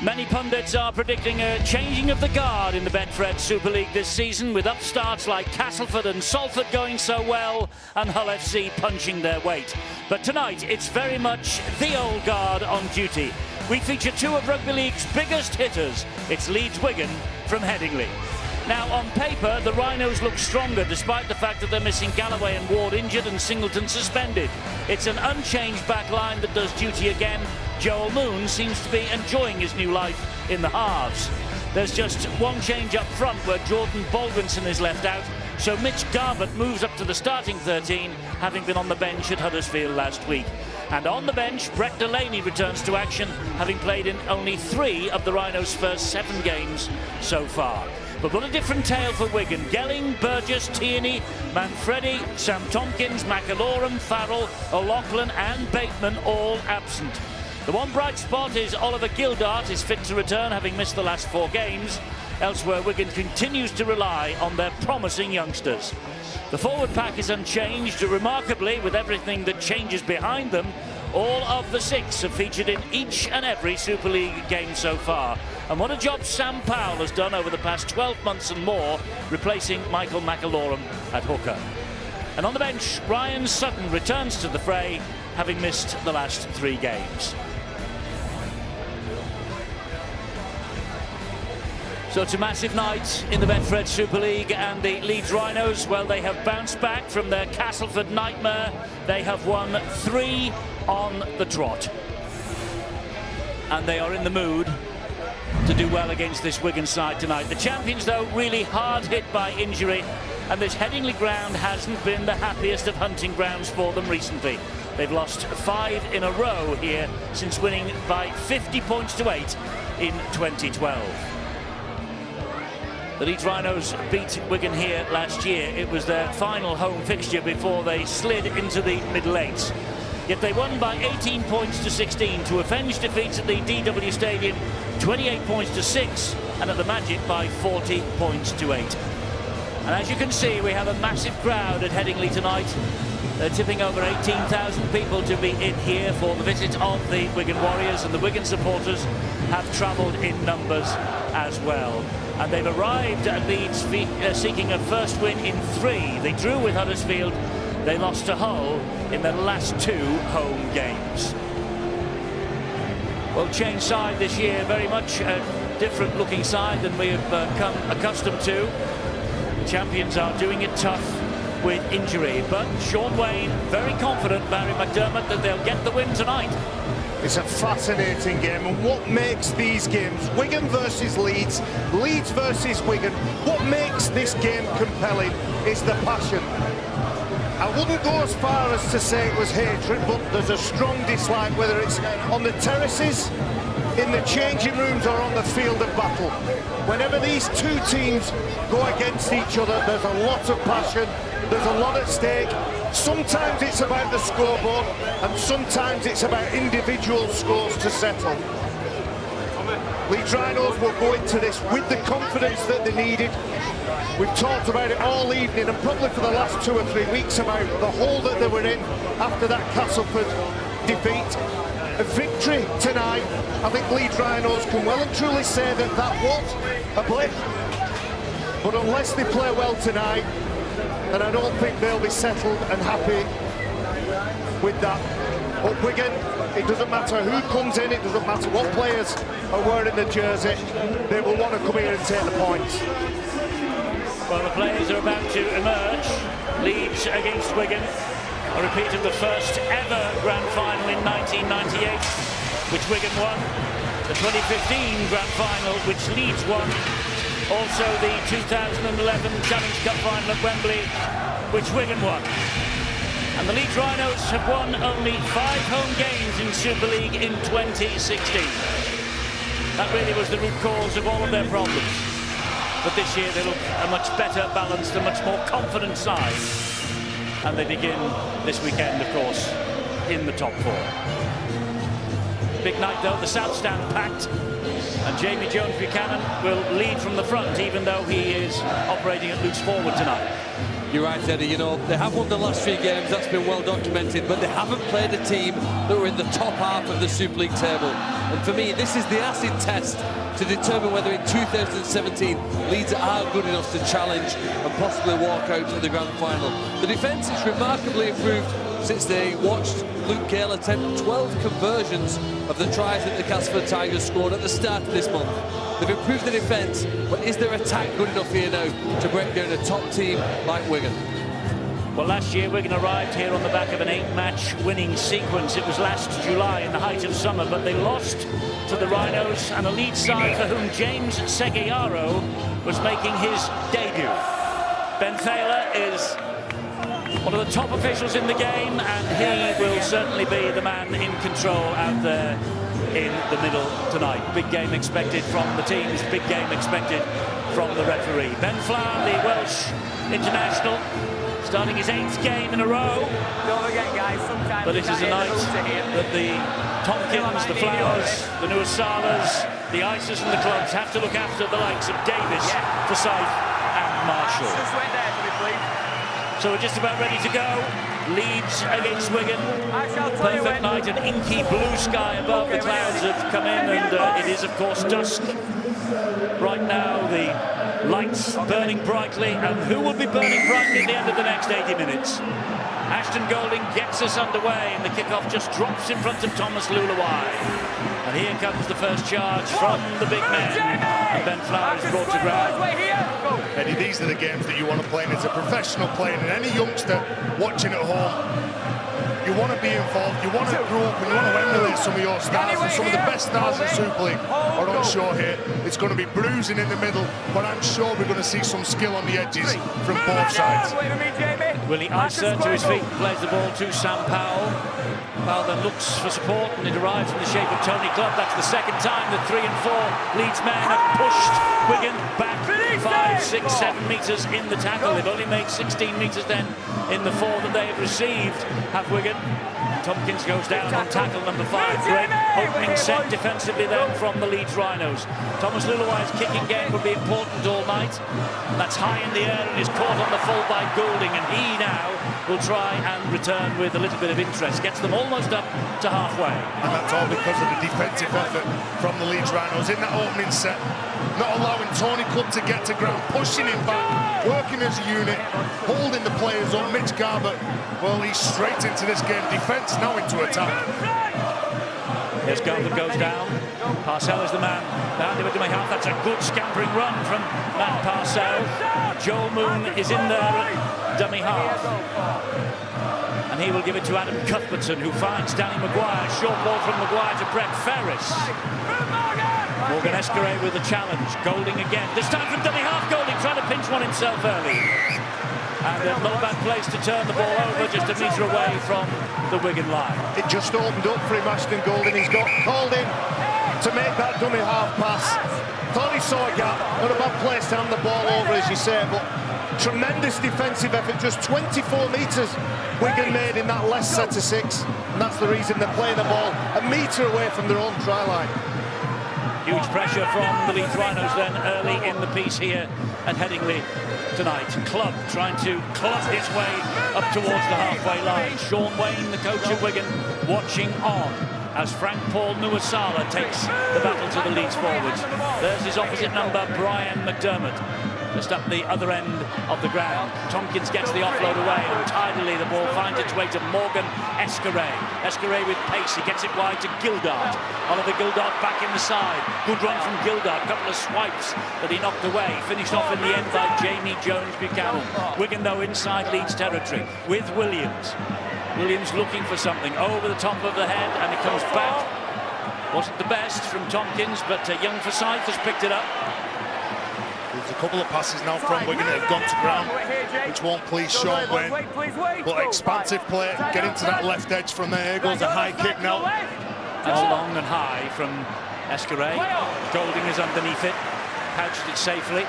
Many pundits are predicting a changing of the guard in the Betfred Super League this season, with upstarts like Castleford and Salford going so well and Hull FC punching their weight. But tonight it's very much the old guard on duty. We feature two of Rugby League's biggest hitters. It's Leeds Wigan from Headingley. Now, on paper, the Rhinos look stronger despite the fact that they're missing Galloway and Ward injured and Singleton suspended. It's an unchanged back line that does duty again. Joel Moon seems to be enjoying his new life in the halves. There's just one change up front where Jordan Baldwinson is left out, so Mitch Garbutt moves up to the starting 13, having been on the bench at Huddersfield last week. And on the bench, Brett Delaney returns to action, having played in only 3 of the Rhinos' first 7 games so far. But what a different tale for Wigan. Gelling, Burgess, Tierney, Manfredi, Sam Tompkins, McAlorum, Farrell, O'Loughlin and Bateman all absent. The one bright spot is Oliver Gildart is fit to return, having missed the last 4 games. Elsewhere, Wigan continues to rely on their promising youngsters. The forward pack is unchanged. Remarkably, with everything that changes behind them, all of the 6 have featured in each and every Super League game so far. And what a job Sam Powell has done over the past 12 months and more, replacing Michael McAlorum at hooker. And on the bench, Ryan Sutton returns to the fray, having missed the last 3 games. So it's a massive night in the Betfred Super League, and the Leeds Rhinos, well, they have bounced back from their Castleford nightmare. They have won 3 on the trot. And they are in the mood to do well against this Wigan side tonight. The champions, though, really hard hit by injury, and this Headingley ground hasn't been the happiest of hunting grounds for them recently. They've lost 5 in a row here since winning by 50 points to 8 in 2012. The Leeds Rhinos beat Wigan here last year. It was their final home fixture before they slid into the middle eights. Yet they won by 18 points to 16 to avenge defeats at the DW Stadium, 28 points to 6, and at the Magic by 40 points to 8. And as you can see, we have a massive crowd at Headingley tonight. They're tipping over 18,000 people to be in here for the visit of the Wigan Warriors, and the Wigan supporters have travelled in numbers as well. And they've arrived at Leeds seeking a first win in 3. They drew with Huddersfield. They lost to Hull in their last 2 home games. Well, changed side this year, very much a different looking side than we have come accustomed to. The champions are doing it tough with injury, but Sean Wayne very confident, Barry McDermott, that they'll get the win tonight. It's a fascinating game, and what makes these games, Wigan versus Leeds, Leeds versus Wigan, what makes this game compelling is the passion. I wouldn't go as far as to say it was hatred, but there's a strong dislike, whether it's on the terraces, in the changing rooms or on the field of battle. Whenever these 2 teams go against each other, there's a lot of passion, there's a lot at stake. Sometimes it's about the scoreboard, and sometimes it's about individual scores to settle. Leeds Rhinos will go into this with the confidence that they needed. We've talked about it all evening, and probably for the last 2 or 3 weeks, about the hole that they were in after that Castleford defeat. A victory tonight, I think Leeds Rhinos can well and truly say that that was a blip. But unless they play well tonight, and I don't think they'll be settled and happy with that. But Wigan, it doesn't matter who comes in, it doesn't matter what players are wearing the jersey, they will want to come here and take the points. Well, the players are about to emerge. Leeds against Wigan. A repeat of the first ever grand final in 1998, which Wigan won. The 2015 grand final, which Leeds won. Also the 2011 Challenge Cup final at Wembley, which Wigan won. And the Leeds Rhinos have won only 5 home games in Super League in 2016. That really was the root cause of all of their problems. But this year they look a much better balanced, a much more confident side. And they begin this weekend, of course, in the top 4. Big night though, the South Stand packed. And Jamie Jones-Buchanan will lead from the front, even though he is operating at loose forward tonight. You're right, Eddie. You know, they have won the last 3 games, that's been well documented, but they haven't played a team that were in the top half of the Super League table. And for me, this is the acid test to determine whether in 2017 Leeds are good enough to challenge and possibly walk out to the grand final. The defence is remarkably improved since they watched Luke Gale attempt 12 conversions of the tries that the Castleford Tigers scored at the start of this month. They've improved the defence, but is their attack good enough here now to break down a top team like Wigan? Well, last year Wigan arrived here on the back of an 8-match winning sequence. It was last July in the height of summer, but they lost to the Rhinos and a Leeds side for whom James Seguiaro was making his debut. Ben Thaler is one of the top officials in the game, and he will certainly be the man in control out there in the middle tonight. Big game expected from the teams, big game expected from the referee. Ben Flower, the Welsh international, starting his 8th game in a row. Don't forget, guys, sometimes but it is a night that the Tompkins, the Flowers, the Nuasalas, the Ices and the clubs have to look after the likes of Davis, Forsyth and Marshall. Just wait there for me, please. So we're just about ready to go. Leeds against Wigan. Perfect night, an inky blue sky above. The clouds have come in, and it is, of course, dusk. Right now, the lights burning brightly, and who will be burning brightly at the end of the next 80 minutes? Ashton Golding gets us underway, and the kickoff just drops in front of Thomas Lulawai. And here comes the first charge from the big man, and Ben Flower is brought to ground. Eddie, these are the games that you want to play in as a professional player, and any youngster watching at home, you want to be involved, you want to grow up, and you want to emulate some of your stars, and some of the best stars in Super League are on show here. It's going to be bruising in the middle, but I'm sure we're going to see some skill on the edges from both sides. Willie Iser to his feet, plays the ball to Sam Powell. Powell then looks for support, and it arrives in the shape of Tony Clubb. That's the second time that 3 and 4 Leeds men have pushed Wigan back 5, 6, 7 metres in the tackle. They've only made 16 metres then in the 4 that they have received, have Wigan. Tompkins goes down on tackle number 5. Great opening set defensively then from the Leeds Rhinos. Thomas Lulawai's kicking game will be important all night. That's high in the air and is caught on the full by Golding, and he now will try and return with a little bit of interest. Gets them almost up to halfway. And that's all because of the defensive effort from the Leeds Rhinos in that opening set. Not allowing Tony Clubb to get to ground, pushing him back, working as a unit, holding the players up. Mitch Garbutt, well, he's straight into this game. Defence now into attack. Yes, Garbutt goes down. Parcell is the man behind him at the half. That's a good scampering run from Matt Parcell. Joel Moon is in there at dummy half. And he will give it to Adam Cuthbertson, who finds Danny Maguire. Short ball from Maguire to Brett Ferris. Morgan Escaray with a challenge. Golding again. This time from dummy half. Golding trying to pinch one himself early. And not a bad place to turn the ball over, just a metre away from the Wigan line. It just opened up for him, Ashton Golding. He's got called in to make that dummy half pass. Thought he saw a gap. Not a bad place to hand the ball over, as you say, but tremendous defensive effort. Just 24 metres Wigan made in that last set of 6. And that's the reason they're playing the ball a metre away from their own try line. Huge pressure from the Leeds Rhinos then early in the piece here at Headingley tonight. Clubb trying to club his way up towards the halfway line. Sean Wayne, the coach of Wigan, watching on as Frank Paul Nuasala takes the battle to the Leeds forwards. There's his opposite number, Brian McDermott, just up the other end of the ground. Tompkins gets the offload away, and tidily the ball finds its way to Morgan Escaray. Escaray with pace, he gets it wide to Gildart. Oliver Gildart back in the side. Good run from Gildart, couple of swipes that he knocked away. Finished off in the end by Jamie Jones Buchanan. Wigan though inside Leeds territory with Williams. Williams looking for something over the top of the head, and it comes back. Wasn't the best from Tompkins, but young Forsyth has picked it up. There's a couple of passes now from Wigan that have gone to ground, which won't please Sean Wayne. But expansive play, get into that left edge from there. Here goes a high kick now. That's long and high from Escaray. Golding is underneath it, pouched it safely.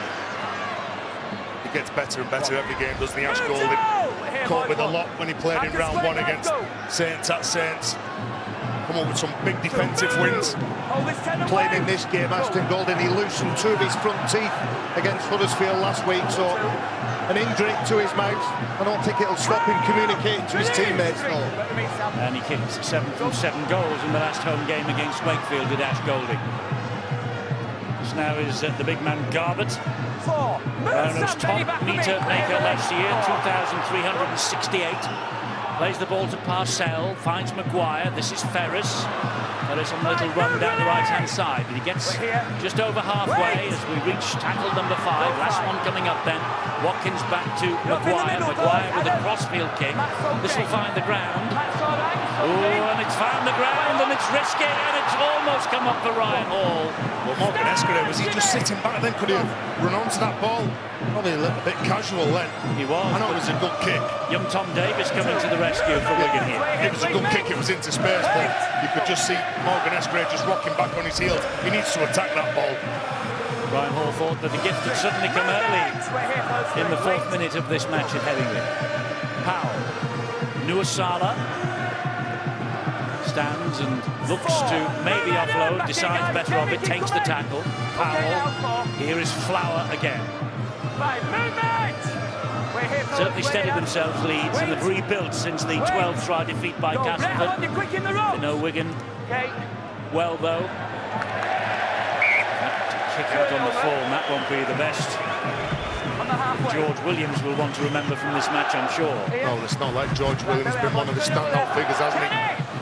He gets better and better every game, doesn't he, Ash Golding? Caught with a lot when he played in round 1 against Saints at Saints. Come up with some big defensive wins. Playing in this game, Ashton Golding, he loosened 2 of his front teeth against Huddersfield last week, so an in-drink to his mouth. I don't think it'll stop him communicating to his teammates, though. And he kicked 7 from 7 goals in the last home game against Wakefield, did Ash Golding. This now is the big man Garbutt. Roano's top meter maker last year, 2,368. Plays the ball to Parcell, finds Maguire. This is Ferris. Ferris on a little run down the right-hand side. But he gets just over halfway as we reach tackle number 5. Last one coming up then. Watkins back to Maguire. Maguire with a crossfield kick. This will find the ground. Oh, and it's found the ground, and it's risky, and it's almost come up for Ryan Hall. Well, Morgan Escudero, was he just sitting back then? Could he have run onto that ball? Probably a little bit casual then. He was. I know it was a good kick. Young Tom Davis coming to the rescue for Wigan here. It was a good kick, it was into space, but you could just see Morgan Escudero just rocking back on his heels. He needs to attack that ball. Ryan Hall thought that the gift had suddenly come early in the 4th minute of this match at Headingley. Powell. Nuasala stands and looks to maybe offload, decides better of it, takes the tackle. Powell. Here is Flower again. Certainly steadied themselves, Leeds, and have rebuilt since the 12th try defeat by Castleford. They know Wigan well, though. That kick out on the form, that won't be the best. George Williams will want to remember from this match, I'm sure. No, it's not like George Williams has been one of the standout figures, hasn't he,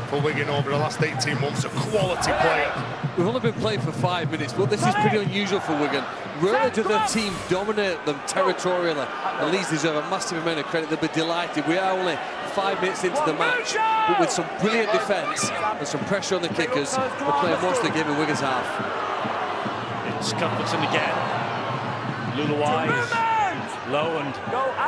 for Wigan over the last 18 months. A quality player. We've only been playing for 5 minutes, but this is pretty unusual for Wigan. Rarely do their team dominate them territorially. And Leeds deserve a massive amount of credit. They'll be delighted. We are only 5 minutes into the match, but with some brilliant defence and some pressure on the kickers, we're playing most of the game in Wigan's half. It's Cuthbertson again. Luluai is low and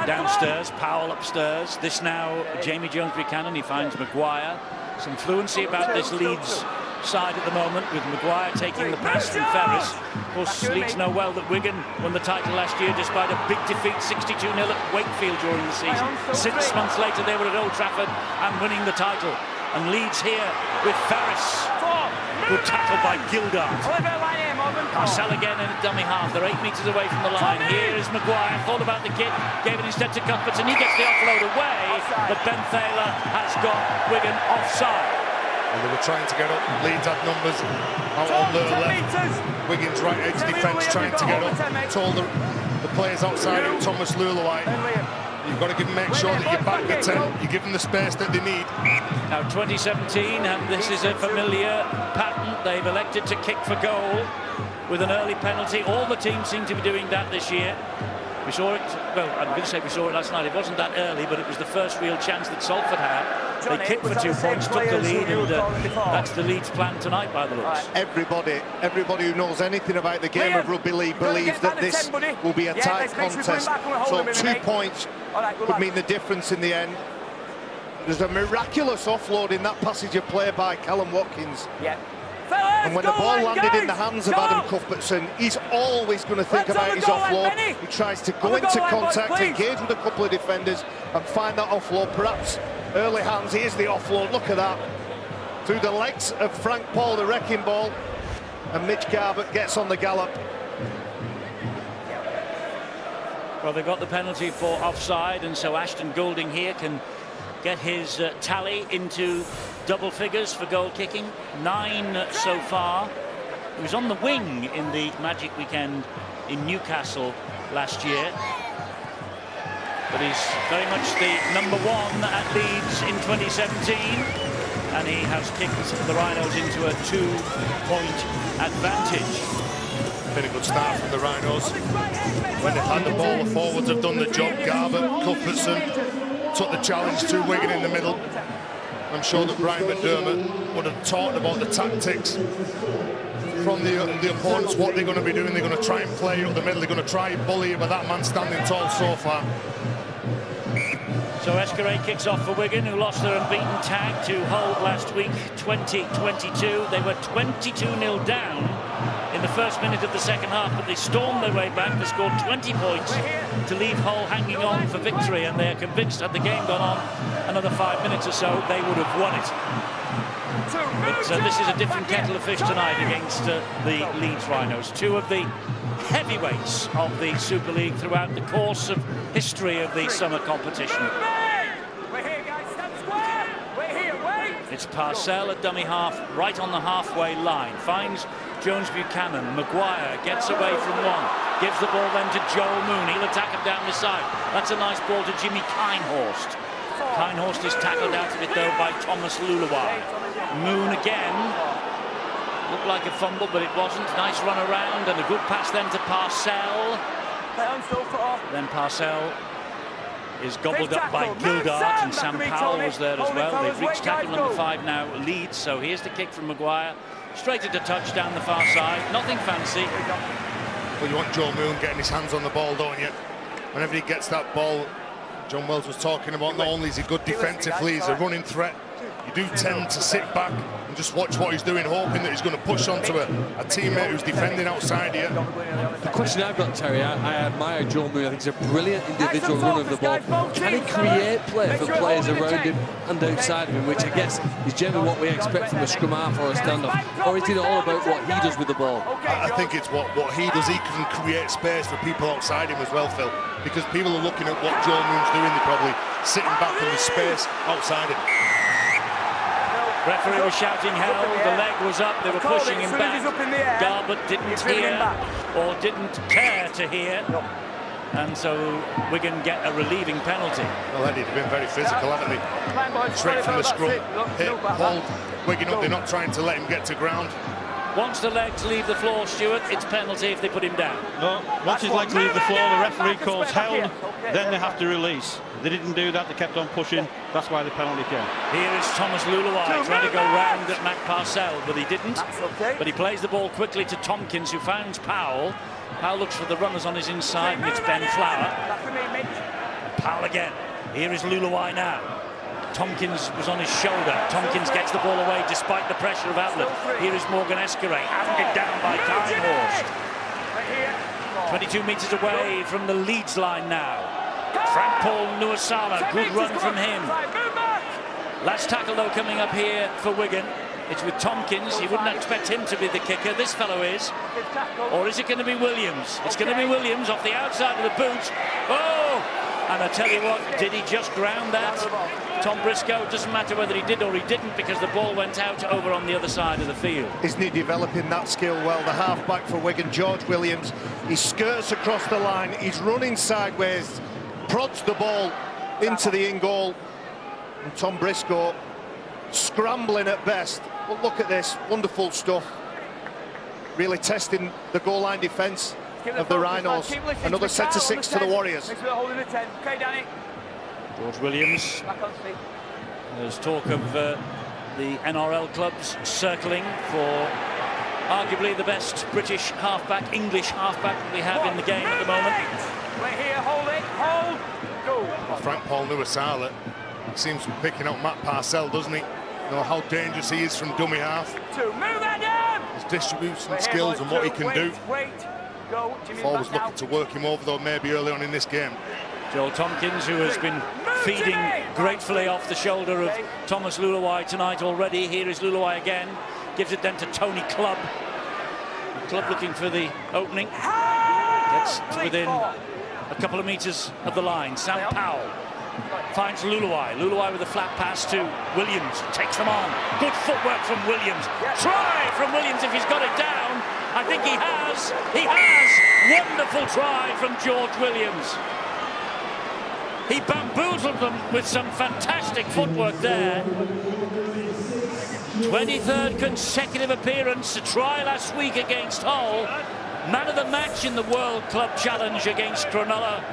downstairs. Powell upstairs. This now, Jamie Jones-Buchanan. He finds Maguire. Some fluency about this Leeds side at the moment, with Maguire taking the pass from Ferris. Of course, Leeds know well that Wigan won the title last year despite a big defeat, 62-0 at Wakefield during the season. 6 months later, they were at Old Trafford and winning the title. And Leeds here with Ferris. Good tackle by Gildart. Marcel again in a dummy half. They're 8 metres away from the line. Here is Maguire. Thought about the kick. Gave it instead to Cuthberts, and he gets the offload away. But Ben Thaler has got Wigan offside. And they were trying to get up. Leeds had numbers out on their left. Wigan's right edge defence trying to get up. Told the players outside him, Thomas Luluai, you've got to make sure that you back the 10. You give them the space that they need. Now 2017, and this is a familiar pattern. They've elected to kick for goal with an early penalty. All the teams seem to be doing that this year. We saw it, well, I'm going to say we saw it last night. It wasn't that early, but it was the first real chance that Salford had. They kicked for 2 points, took the lead, and that's the Leeds plan tonight by the looks. Everybody who knows anything about the game of rugby league believes that this will be a tight contest. So 2 points could mean the difference in the end. There's a miraculous offload in that passage of play by Callum Watkins. And when the ball landed in the hands of Adam Cuthbertson, he's always going to think about his offload. He tries to go into contact, engage with a couple of defenders and find that offload. Perhaps early hands, here's the offload, look at that. Through the legs of Frank Paul, the wrecking ball. And Mitch Garbutt gets on the gallop. Well, they've got the penalty for offside, and so Ashton Goulding here can get his tally into double figures for goal kicking. 9 so far. He was on the wing in the Magic weekend in Newcastle last year. But he's very much the #1 at Leeds in 2017. And he has kicked the Rhinos into a 2-point advantage. Been a good start from the Rhinos. When they've had the ball, the forwards have done the job. Garbutt, Cuthbertson took the challenge to Wigan in the middle. I'm sure that Brian McDermott would have talked about the tactics from the opponents, what they're going to be doing. They're going to try and play up the middle. They're going to try and bully with that man standing tall so far. So Escudero kicks off for Wigan, who lost their unbeaten tag to Hull last week, 20-22. They were 22-0 down in the first minute of the second half, but they stormed their way back. They scored 20 points to leave Hull hanging on for victory, and they're convinced had the game gone on another 5 minutes or so, they would have won it. But this is a different kettle of fish tonight against the Leeds Rhinos. 2 of the heavyweights of the Super League throughout the course of history of the summer competition. We're here, guys. Stand square. We're here. Wait. It's Parcell at dummy half, right on the halfway line. Finds Jones Buchanan. Maguire gets away from one. Gives the ball then to Joel Moon. He'll attack him down the side. That's a nice ball to Jimmy Kinehorst. Kinehorst is tackled out of it though by Thomas Luluai. Moon again. Looked like a fumble, but it wasn't. Nice run around and a good pass then to Parcell. Then Parcell is gobbled up by Gildart, and Sam Powell was there as well. They've reached tackle number 5 now, Leeds. So here's the kick from Maguire. Straight into touch down the far side. Nothing fancy. Well, you want Joe Moon getting his hands on the ball, don't you? Whenever he gets that ball, John Wells was talking about, not only is he good defensively, he's a running threat. You do tend to sit back and just watch what he's doing, hoping that he's going to push onto a teammate who's defending outside here. The question I've got, Terry, I admire Joel Moon. I think he's a brilliant individual runner of the ball. Can he create play for players around him and outside of him, which I guess is generally what we expect from a scrum half or a standoff? Or is it all about what he does with the ball? I think it's what he does. He can create space for people outside him as well, Phil, because people are looking at what Joel Moon's doing. They're probably sitting back in the space outside him. Referee was shouting hell, the leg was up, they were pushing him back. Garbutt didn't hear or didn't care to hear. And so Wigan get a relieving penalty. Well, Eddie, they've been very physical, haven't they? Straight from the scrum, hit, hold Wigan up, they're not trying to let him get to ground. Once the legs leave the floor, Stuart, it's penalty if they put him down. No, once his legs leave the floor, the referee calls held, then they have to release. They didn't do that, they kept on pushing, that's why the penalty came. Here is Thomas Luluai trying to go round at Matt Parcell, but he didn't. But he plays the ball quickly to Tompkins, who finds Powell. Powell looks for the runners on his inside, and it's Ben Flower. Powell again. Here is Luluai now. Tompkins was on his shoulder. Tompkins gets the ball away despite the pressure of Outlet. Here is Morgan Escaray, handed down by Kinehorst. 22 metres away from the Leeds line now. Frank Paul Nuasala, good run from him. Last tackle though coming up here for Wigan. It's with Tompkins. You wouldn't expect him to be the kicker. This fellow is. Or is it going to be Williams? It's going to be Williams off the outside of the boot. Oh! And I tell you what, did he just ground that? Tom Briscoe, doesn't matter whether he did or he didn't, because the ball went out over on the other side of the field. Isn't he developing that skill well? The half-back for Wigan, George Williams, he skirts across the line, he's running sideways, prods the ball into the in-goal. And Tom Briscoe scrambling at best. But look at this, wonderful stuff. Really testing the goal line defence of the Rhinos. Another set to 6 to the Warriors. George Williams. There's talk of the NRL clubs circling for arguably the best British halfback, English halfback we have in the game at the moment. We're here, hold it, hold, go. Well, Frank Paul Nuasala seems to be picking up Matt Parcell, doesn't he? You know how dangerous he is from dummy half. Move Adam! His distribution skills and what he can do. Forwards looking to work him over though, maybe early on in this game. Joel Tompkins, who has been feeding gratefully off the shoulder of Thomas Luluai tonight already. Here is Luluai again. Gives it then to Tony Clubb. Clubb looking for the opening. Gets to within a couple of metres of the line. Sam Powell finds Luluai. Luluai with a flat pass to Williams. Takes them on. Good footwork from Williams. Try from Williams if he's got it down. I think he has. He has. Wonderful try from George Williams. He bamboozled them with some fantastic footwork there. 23rd consecutive appearance, a try last week against Hull. Man of the match in the World Club Challenge against Cronulla.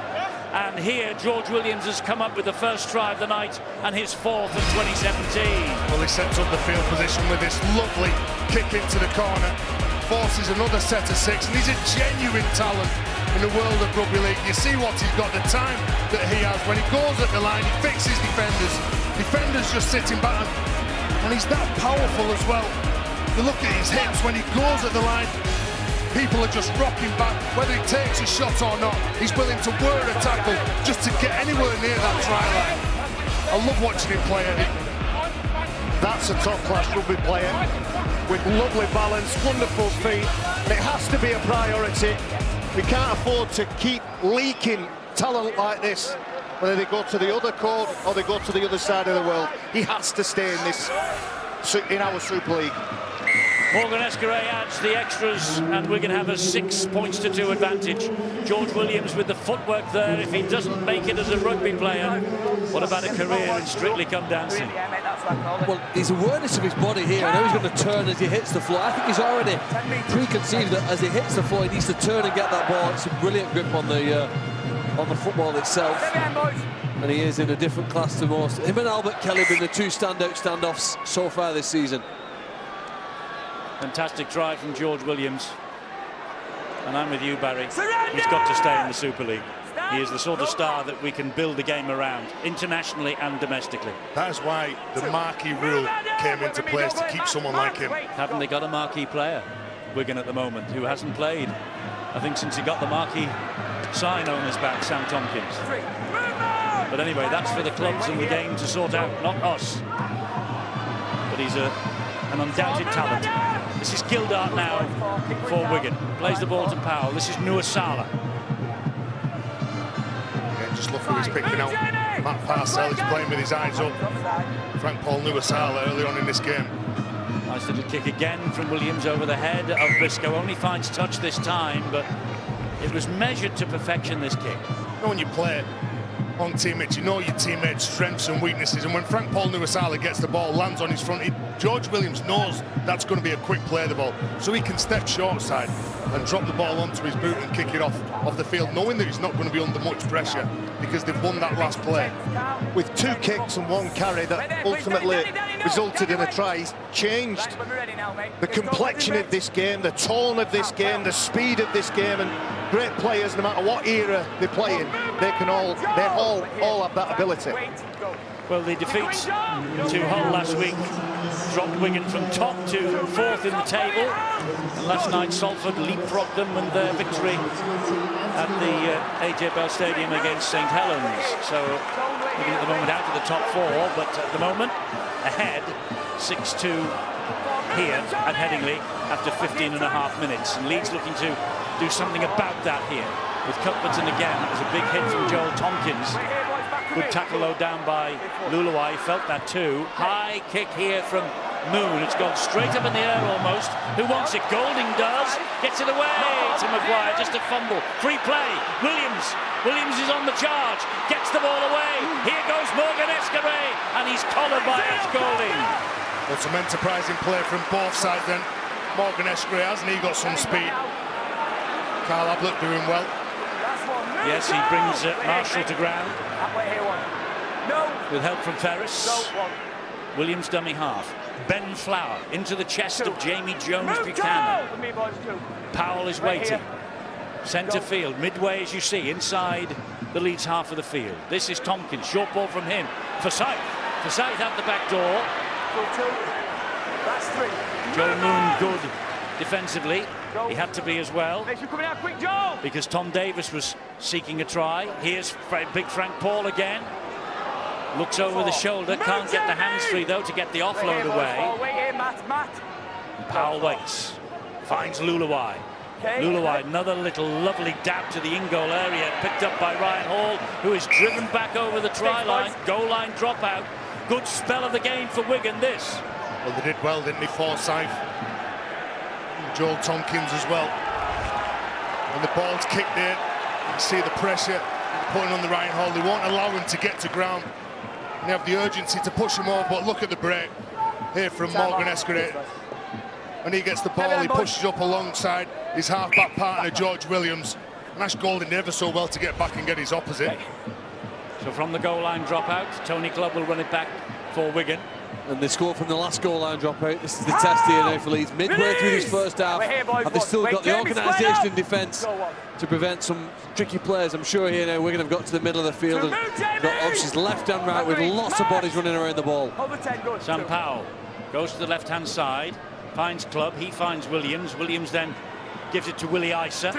And here, George Williams has come up with the first try of the night and his 4th of 2017. Well, he sets up the field position with this lovely kick into the corner. Forces another set of 6, and he's a genuine talent in the world of rugby league. You see what he's got, the time that he has. When he goes at the line, he fixes defenders. Defenders just sitting back, and he's that powerful as well. You look at his hips when he goes at the line. People are just rocking back, whether he takes a shot or not. He's willing to whir a tackle just to get anywhere near that try line. I love watching him play, Eddie. That's a top-class rugby player with lovely balance, wonderful feet, and it has to be a priority We can't afford to keep leaking talent like this, whether they go to the other court or they go to the other side of the world. He has to stay in our Super League. Morgan Escaray adds the extras, and Wigan have a 6 points to 2 advantage. George Williams with the footwork there. If he doesn't make it as a rugby player, what about a career in Strictly Come Dancing? Well, his awareness of his body here, I know he's going to turn as he hits the floor. I think he's already preconceived that as he hits the floor, he needs to turn and get that ball. It's a brilliant grip on the football itself. And he is in a different class to most. Him and Albert Kelly have been the 2 standout standoffs so far this season. Fantastic try from George Williams. And I'm with you, Barry. He's got to stay in the Super League. He is the sort of star that we can build the game around, internationally and domestically. That's why the marquee rule came into place, to keep someone like him. Haven't they got a marquee player, Wigan, at the moment, who hasn't played, I think, since he got the marquee sign on his back, Sam Tompkins. But anyway, that's for the clubs and the game to sort out, not us. But he's an undoubted talent. This is Gildart now for Wigan. Plays the ball to Powell. This is Nuasala. Yeah, just look who he's picking out. Matt Parcell is playing with his eyes up. Frank Paul Nuasala early on in this game. Nice little kick again from Williams over the head of Briscoe. Only finds touch this time, but it was measured to perfection, this kick. You know, when you play on teammates, you know your teammates' strengths and weaknesses, and when Frank Paul Nuasala gets the ball, lands on his front, George Williams knows that's going to be a quick play of the ball, so he can step short side and drop the ball onto his boot and kick it off the field, knowing that he's not going to be under much pressure because they've won that last play. With 2 kicks and 1 carry that ultimately resulted in a try, he's changed the complexion of this game, the tone of this game, the speed of this game, and great players, no matter what era they're playing, they all have that ability. Well, the defeats to Hull last week dropped Wigan from top to 4th in the table. And last night, Salford leapfrogged them with their victory at the AJ Bell Stadium against St Helens. So, Wigan at the moment out of the top 4, but at the moment ahead, 6-2 here at Headingley after 15.5 minutes. And Leeds looking to do something about that here. With Cuthbertson again, that was a big hit from Joel Tompkins. Good tackle low down by Luluai, felt that too. High kick here from Moon. It's gone straight up in the air almost. Who wants it? Golding does. Gets it away to Maguire. Just a fumble. Free play. Williams is on the charge. Gets the ball away. Here goes Morgan Escaray. And he's collared by Ash Golding. Well, some enterprising play from both sides then. Morgan Escaray, hasn't he got some speed? Carl Ablett doing well. Yes, he brings Marshall to ground. With help from Ferris. Williams dummy half. Ben Flower into the chest of Jamie Jones Buchanan. Powell is waiting. Centre field, midway as you see, inside the Leeds half of the field. This is Tompkins, short ball from him. Forsyth out the back door. Joel Moon good defensively. He had to be as well, because Tom Davis was seeking a try. Here's big Frank Paul again. Looks over the shoulder, can't get the hands free though to get the offload away. Powell waits, finds Luluai. Luluai, another little lovely dab to the in-goal area, picked up by Ryan Hall, who is driven back over the try line. Goal line dropout. Good spell of the game for Wigan, this. Well, they did well, didn't they? Forsyth. Joel Tompkins as well. And the ball's kicked in. You can see the pressure putting on the Ryan Hall. They won't allow him to get to ground. And they have the urgency to push him over, but look at the break here from Morgan Escaray. When he gets the ball, he pushes up alongside his half-back partner, George Williams. And Ash Golding never so well to get back and get his opposite. So from the goal line dropout, Tony Clubb will run it back for Wigan. And they scored from the last goal line dropout. This is the test here now for Leeds. Midway through this first half, have they still got the organisation in defence to prevent some tricky players? I'm sure here now Wigan have got to the middle of the field and got options left and right with lots of bodies running around the ball. Sam Powell goes to the left-hand side, finds Clubb, he finds Williams. Williams then gives it to Willie Isa.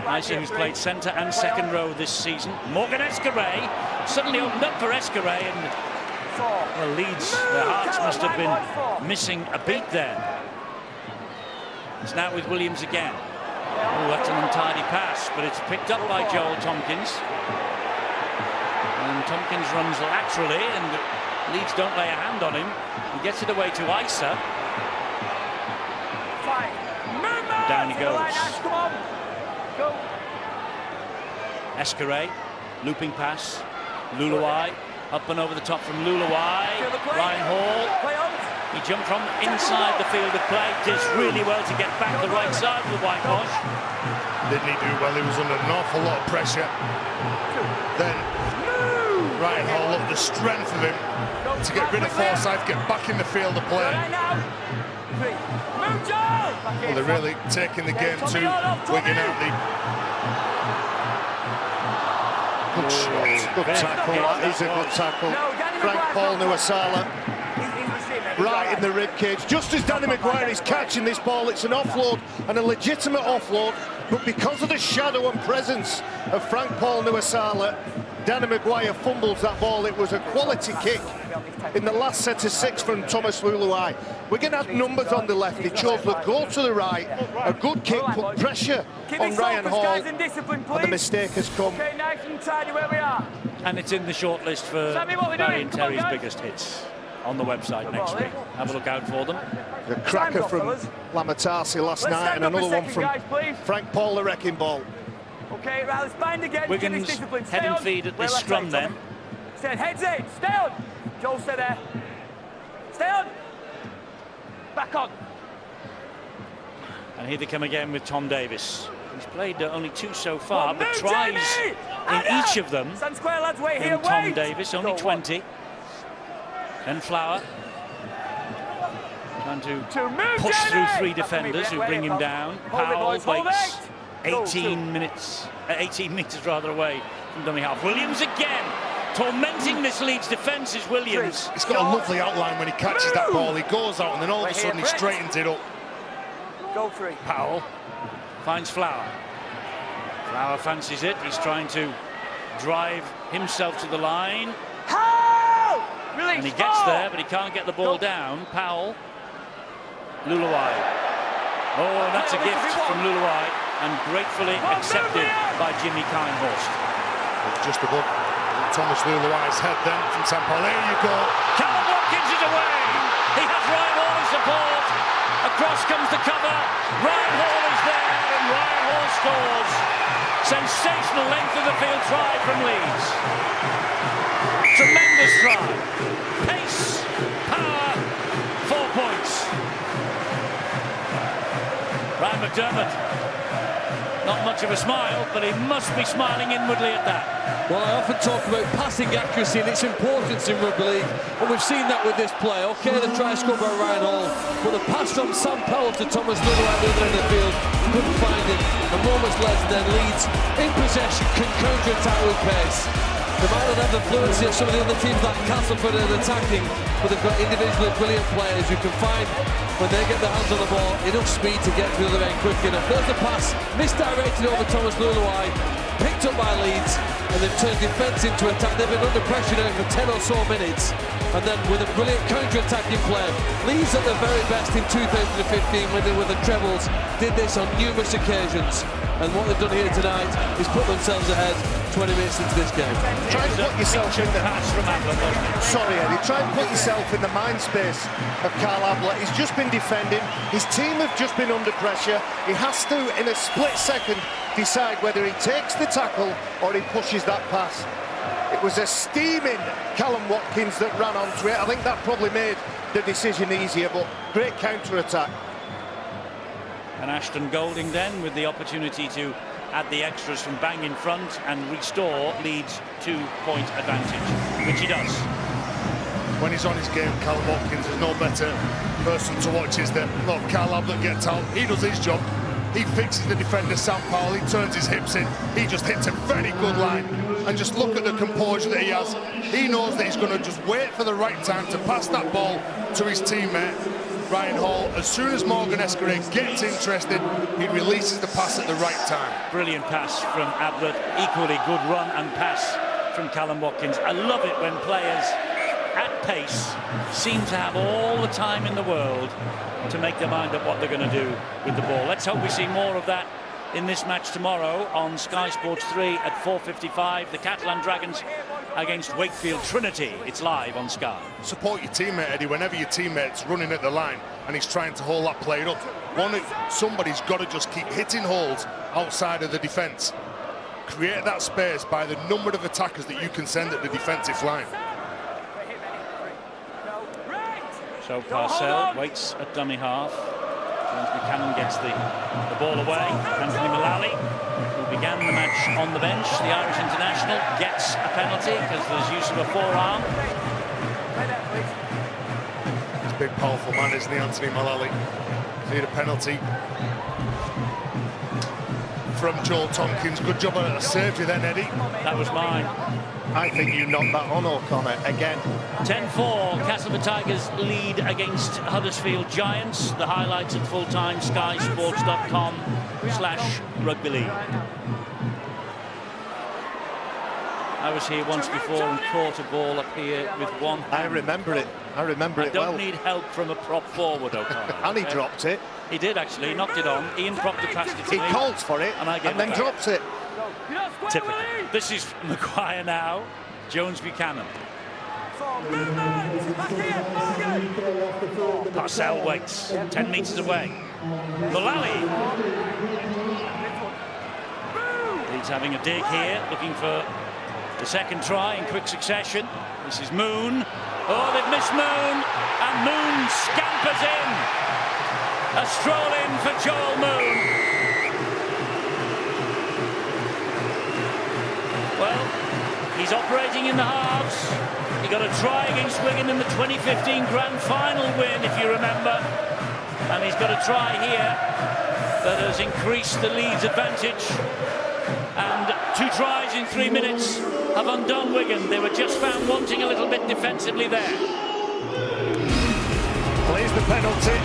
Isa, who's played centre and second row this season. Morgan Escaray suddenly opened up for Escaray, and well, Leeds, their hearts must have been missing a beat there. It's now with Williams again. Oh, that's an untidy pass, but it's picked up by Joel Tompkins. And Tompkins runs laterally, and Leeds don't lay a hand on him. He gets it away to Isa. Down he goes. Go. Escaré, looping pass. Luluai, up and over the top from Luluai. Ryan Hall. He jumped from inside the field of play. Does really well to get back the right side of the whitewash. Didn't he do well? He was under an awful lot of pressure. Then Ryan Hall, looked the strength of him to get rid of Forsyth, get back in the field of play. Well, they're really taking the game to Wigan, aren't they? Good shot, good tackle, that is a good tackle. Frank Paul Nuasala right in the rib cage. Just as Danny Maguire is catching this ball, it's an offload, and a legitimate offload, but because of the shadow and presence of Frank Paul Nuasala, Danny Maguire fumbles that ball. It was a quality kick in the last set of 6 from Thomas Luluai. We're going to have numbers on the left. He chose to go to the right. A good kick, put pressure on Ryan Hall, and the mistake has come. Okay, nice and tidy where we are. And it's in the shortlist for Barry and Terry's biggest hits on the website next week. Have a look out for them. The cracker from Lamatasi last night, and another one from Frank Paul, the wrecking ball. Okay, right, let's bind again. Wigan's head and feed at this scrum then. Stay on, heads in, stay on. Joel, stay there. Stay on. Back on. And here they come again with Tom Davis. He's played only 2 so far, but tries in each of them. Stand square, lads, wait here, Tom Davis, only 20. Then Flower. Trying to push through 3 defenders who bring him down. Powell waits 18 metres away from dummy half. Williams again, tormenting this Leeds defence is Williams. He's got a lovely outline when he catches that ball. He goes out and then all of a sudden he straightens it up. Go 3. Powell finds Flower. Flower fancies it. He's trying to drive himself to the line. And he gets there, but he can't get the ball down. Powell. Luluai. Oh, that's a gift from Luluai, and gratefully accepted by Jimmy Kindhorst. Just above Thomas Luluai's head then from St. Paul. There you go. Callum Watkins is away. He has Ryan Hall in support. Across comes the cover. Ryan Hall is there, and Ryan Hall scores. Sensational length of the field try from Leeds. Tremendous try. Pace, power, 4 points. Ryan McDermott, not much of a smile, but he must be smiling inwardly at that. Well, I often talk about passing accuracy and its importance in rugby league, and we've seen that with this play. OK, the try scored by Ryan Hall, but the pass from Sam Powell to Thomas Luluai at the other end of the field, couldn't find him. A moment's less, then Leeds in possession can counter-attack with pace. They might not have the fluency of some of the other teams like Castleford in attacking, but they've got individually brilliant players who can find, when they get their hands on the ball, enough speed to get to the other end quick enough. There's the pass, misdirected over Thomas Luluai, picked up by Leeds, and they've turned defence into attack. They've been under pressure now for 10 or so minutes, and then with a brilliant counter-attacking play, Leeds at their very best in 2015 when they were the trebles, did this on numerous occasions. And what they've done here tonight is put themselves ahead 20 minutes into this game. Try and put yourself in the Sorry, Eddie. Try and put yourself in the mind space of Carl Ablett. He's just been defending. His team have just been under pressure. He has to, in a split second, decide whether he takes the tackle or he pushes that pass. It was a steaming Callum Watkins that ran onto it. I think that probably made the decision easier, but great counter-attack. And Ashton Golding then with the opportunity to add the extras from bang in front and restore Leeds' 2-point advantage, which he does. When he's on his game, Callum Watkins is no better person to watch. Is that, look, Carl Ablett gets out, he does his job, he fixes the defender Sam Powell, he turns his hips in, he just hits a very good line, and just look at the composure that he has. He knows that he's going to just wait for the right time to pass that ball to his teammate Ryan Hall. As soon as Morgan Escaré gets interested, he releases the pass at the right time. Brilliant pass from Ablett, equally good run and pass from Callum Watkins. I love it when players at pace seem to have all the time in the world to make their mind up what they're going to do with the ball. Let's hope we see more of that in this match tomorrow on Sky Sports 3 at 4:55. The Catalan Dragons against Wakefield Trinity. It's live on Sky. Support your teammate, Eddie, whenever your teammate's running at the line and he's trying to hold that player up. Somebody's got to just keep hitting holes outside of the defence. Create that space by the number of attackers that you can send at the defensive line. So Parcell waits at dummy half. James Buchanan gets the ball away. Anthony Mullally, who began the match on the bench, the Irish international, gets a penalty because there's use of a forearm. He's a big, powerful man, isn't he, Anthony Mullally? Need a penalty from Joel Tompkins. Good job I saved you then, Eddie. That was mine. I think you knocked that on, O'Connor, again. 10-4, Castleford Tigers lead against Huddersfield Giants. The highlights at full-time, skysports.com/rugby league. I was here once before and caught a ball up here with one hand. I remember it. I remember it well. I don't need help from a prop forward, O'Connor. And he dropped it. He did, actually. He knocked it on. Ian Proctor passed it to me. He called for it and then dropped it. Typical. This is Maguire now. Jones Buchanan. Parcell waits. 10 metres away. Mullally. He's having a dig here, looking for the second try in quick succession. This is Moon. Oh, they've missed Moon. And Moon scampers in. A stroll in for Joel Moon. Well, he's operating in the halves. He got a try against Wigan in the 2015 Grand Final win, if you remember. And he's got a try here that has increased the Leeds advantage. And 2 tries in 3 minutes have undone Wigan. They were just found wanting a little bit defensively there. Plays the penalty.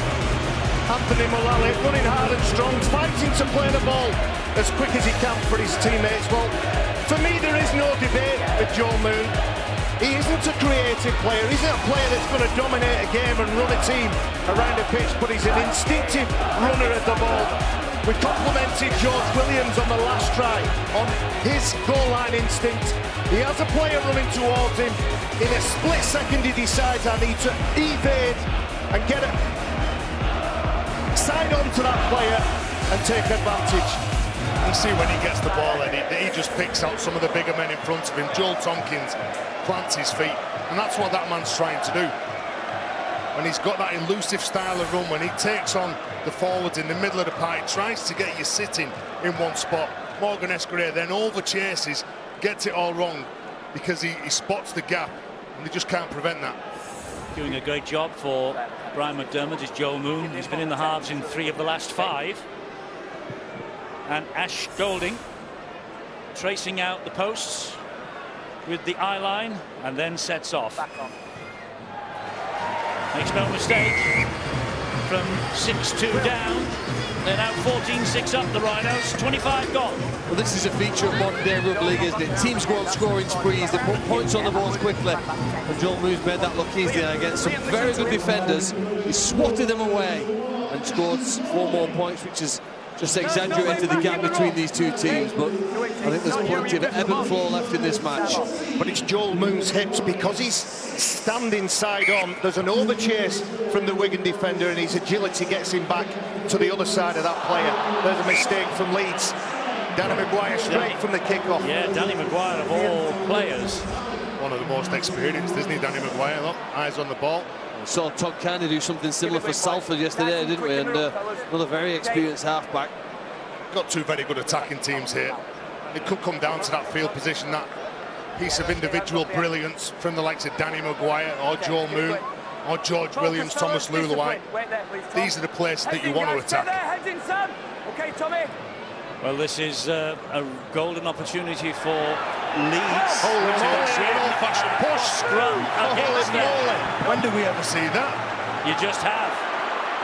Anthony Mullally running hard and strong, fighting to play the ball as quick as he can for his teammates. Well, for me, there is no debate with Joel Moon. He isn't a creative player. He's not a player that's going to dominate a game and run a team around a pitch, but he's an instinctive runner at the ball. We complimented George Williams on the last try on his goal line instinct. He has a player running towards him. In a split second, he decides, I need to evade and get it. Side on to that player and take advantage. You see when he gets the ball, Eddie, he just picks out some of the bigger men in front of him. Joel Tompkins plants his feet, and that's what that man's trying to do. When he's got that elusive style of run, when he takes on the forwards in the middle of the park, he tries to get you sitting in one spot. Morgan Escorier then over chases, gets it all wrong because he spots the gap, and they just can't prevent that. Doing a great job for Brian McDermott is Joel Moon. He's been in the halves in 3 of the last 5. And Ash Golding tracing out the posts with the eye line and then sets off. Makes no mistake. From 6-2 down, they're now 14-6 up, the Rhinos, 25 gone. Well, this is a feature of modern day rugby league, isn't it? Teams go on scoring sprees, they put points on the boards quickly. And Joel Moon's made that look easy against some very good defenders. He swatted them away and scored 4 more points, which is just exaggerated the gap between these two teams. But I think there's plenty of ebb and flow left in this match. But it's Joel Moon's hips, because he's standing side on. There's an overchase from the Wigan defender, and his agility gets him back to the other side of that player. There's a mistake from Leeds. Danny Maguire straight from the kickoff. Yeah, Danny Maguire of all players. One of the most experienced, isn't he, Danny Maguire? Look, eyes on the ball. We saw Todd Carney do something similar for Salford yesterday, didn't we? And another very experienced halfback. Got 2 very good attacking teams here. It could come down to that field position, that piece of individual brilliance from the likes of Danny Maguire or Joel Moon or George Williams, Thomas Luluwai. These are the places that you want to attack. Okay, Tommy. Well, this is a golden opportunity for Leeds. Old-fashioned push. Scrum against them. When do we ever see that? You just have.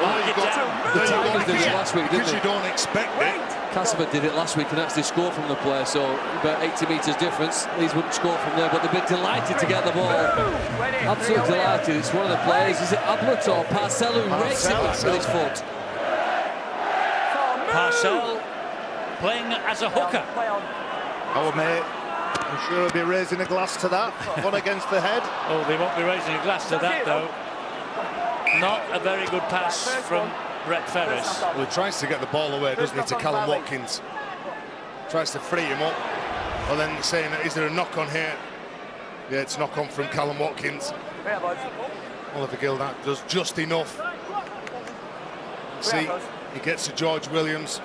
Lock it down. The Tigers did it last week, didn't Because they? you don't expect it. Castleford did it last week and actually scored from the play, so about 80 metres difference. Leeds wouldn't score from there, but they've been delighted to get the ball. Absolutely delighted. It's one of the players. Is it Ablett or Parcell who rakes it back with his foot? Parcell playing as a hooker. Our mate, I'm sure he'll be raising a glass to that. One against the head. Oh, they won't be raising a glass to that, though. Not a very good pass from Brett Ferris. Well, he tries to get the ball away, doesn't he, to Callum Watkins. Tries to free him up. Well, then saying, is there a knock on here? Yeah, it's knock on from Callum Watkins. Oliver Gill, that does just enough. See, he gets to George Williams.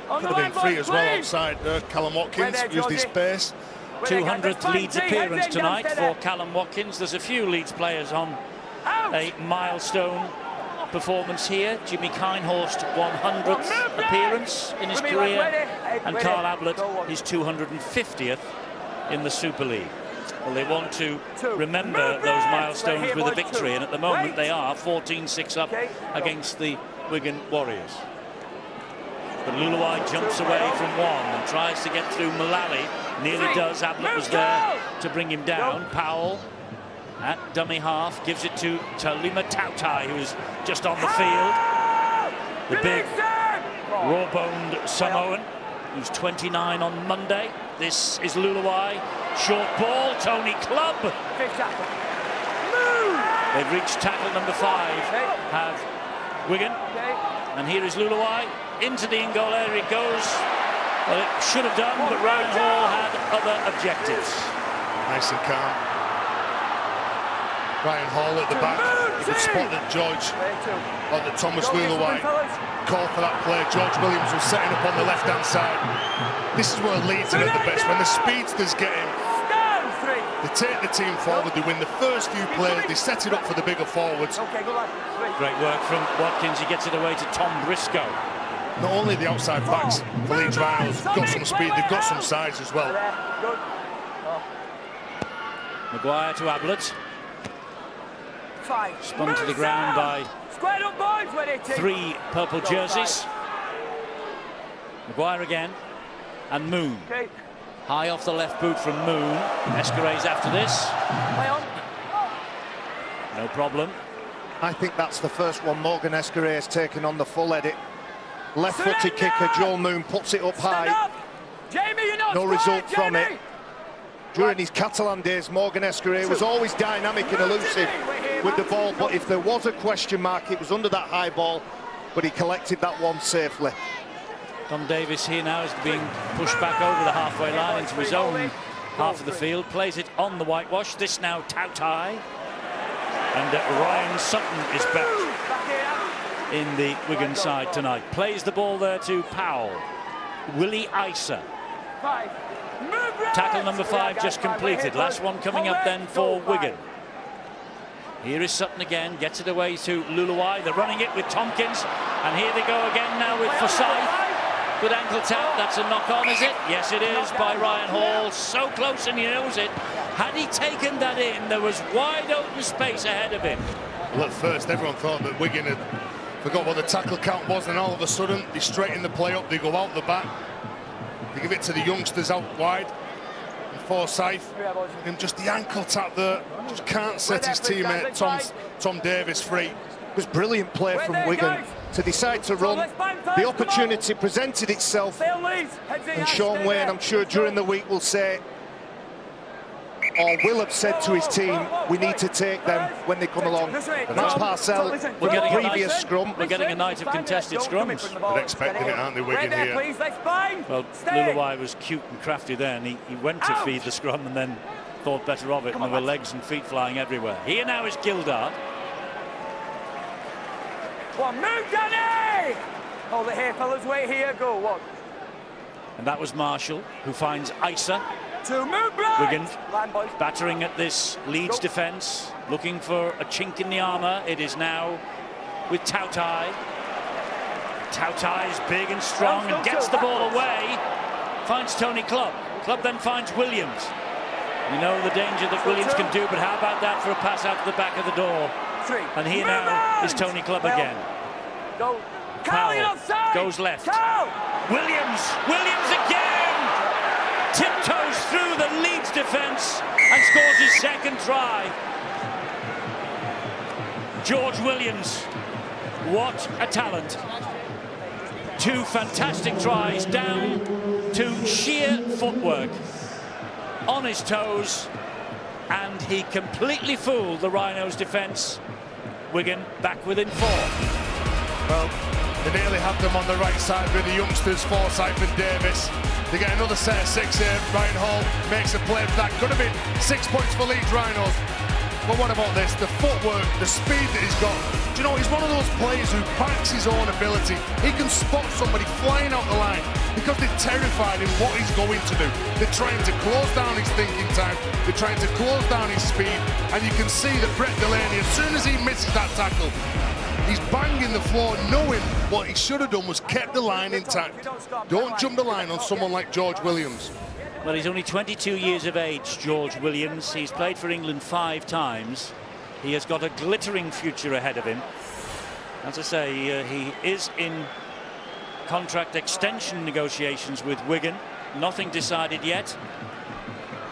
Could have been free as well outside Callum Watkins, used his pace. 200th Leeds appearance tonight for Callum Watkins. There's a few Leeds players on a milestone performance here. Jimmy Kinehorst, 100th appearance in his career, and Carl Ablett, his 250th in the Super League. Well, they want to remember those milestones with a victory, and at the moment they are 14-6 up against the Wigan Warriors. But Luluai jumps away from one and tries to get through Mullally. Nearly does. Ablett was there to bring him down. Powell at dummy half gives it to Talima Tautai, who is just on the field. The big raw-boned Samoan, who's 29 on Monday. This is Luluai. Short ball. Tony Clubb. They've reached tackle number 5. Have Wigan. And here is Luluai. Into the in-goal area it goes. Well, it should have done, but Ryan Hall had other objectives. Nice and calm. Ryan Hall at the back. You could spot that George, or that Thomas Luluai called for that play. George Williams was setting up on the left-hand side. This is where Leeds are at the best. When the speedsters get in, they take the team forward, they win the first few plays, they set it up for the bigger forwards. Great work from Watkins. He gets it away to Tom Briscoe. Not only the outside backs for Leeds Rhinos got some speed, they've got some size as well. Maguire to Ablett. Spun to the ground by 3 purple jerseys. Maguire again. And Moon. High off the left boot from Moon. Escaray's after this. No problem. I think that's the first one Morgan Escaray has taken on the full edit. Left-footed kicker, Joel Moon puts it up high. No result from it. During his Catalan days, Morgan Escaray was always dynamic and elusive with the ball, but if there was a question mark, it was under that high ball, but he collected that one safely. Tom Davis here now is being pushed back over the halfway line into his own half of the field, plays it on the whitewash. This now Tautai, and Ryan Sutton is back in the Wigan side tonight. Plays the ball there to Powell. Willie Isa. Tackle number 5 just completed. Last one coming up then for Wigan. Here is Sutton again, gets it away to Luluai. They're running it with Tompkins, and here they go again now with Forsyth. Good ankle tap. That's a knock-on, is it? Yes, it is, by Ryan Hall. So close, and he knows it. Had he taken that in, there was wide open space ahead of him. Well, at first, everyone thought that Wigan had forgot what the tackle count was, and all of a sudden, they straighten the play up. They go out the back. They give it to the youngsters out wide. And Forsyth, and just the ankle tap there. Just can't set his teammate, Tom Davis, free. It was brilliant play from Wigan to decide to run. The opportunity presented itself, and Sean Wayne, I'm sure during the week, will say, or will have said to his team, we need to take them when they come along. And that's Parcell with the previous scrum. We're getting a night of contested scrums. They're expecting it, aren't they, Wigan here? Well, Luluai was cute and crafty there, and he went to feed the scrum and then thought better of it, and there were legs and feet flying everywhere. Here now is Gildart. Move, Danny! Hold it here, fellas. Wait here. Go. One. And that was Marshall, who finds Isa. 2, move, right. Wigan battering at this Leeds defence, looking for a chink in the armour. It is now with Tautai. Tautai is big and strong and gets the ball away. Finds Tony Clubb. Clubb then finds Williams. You know the danger that Williams can do, but how about that for a pass out to the back of the door? And here now is Tony Clubb again. Powell goes left. Williams again! Tiptoes through the Leeds defence and scores his second try. George Williams, what a talent. 2 fantastic tries, down to sheer footwork, on his toes, and he completely fooled the Rhinos' defence. Wigan back within 4. Well, they nearly had them on the right side with the youngsters, Forsyth and Davis. They get another set of 6 here. Ryan Hall makes a play. That could have been 6 points for Leeds Rhinos. But what about this? The footwork, the speed that he's got. Do you know, he's one of those players who backs his own ability. He can spot somebody flying out the line because they're terrified in what he's going to do. They're trying to close down his thinking time. They're trying to close down his speed. And you can see that Brett Delaney, as soon as he misses that tackle, he's banging the floor, knowing what he should have done was kept the line intact. Don't jump the line on someone like George Williams. Well, he's only 22 years of age, George Williams. He's played for England 5 times. He has got a glittering future ahead of him. As I say, he is in contract extension negotiations with Wigan. Nothing decided yet.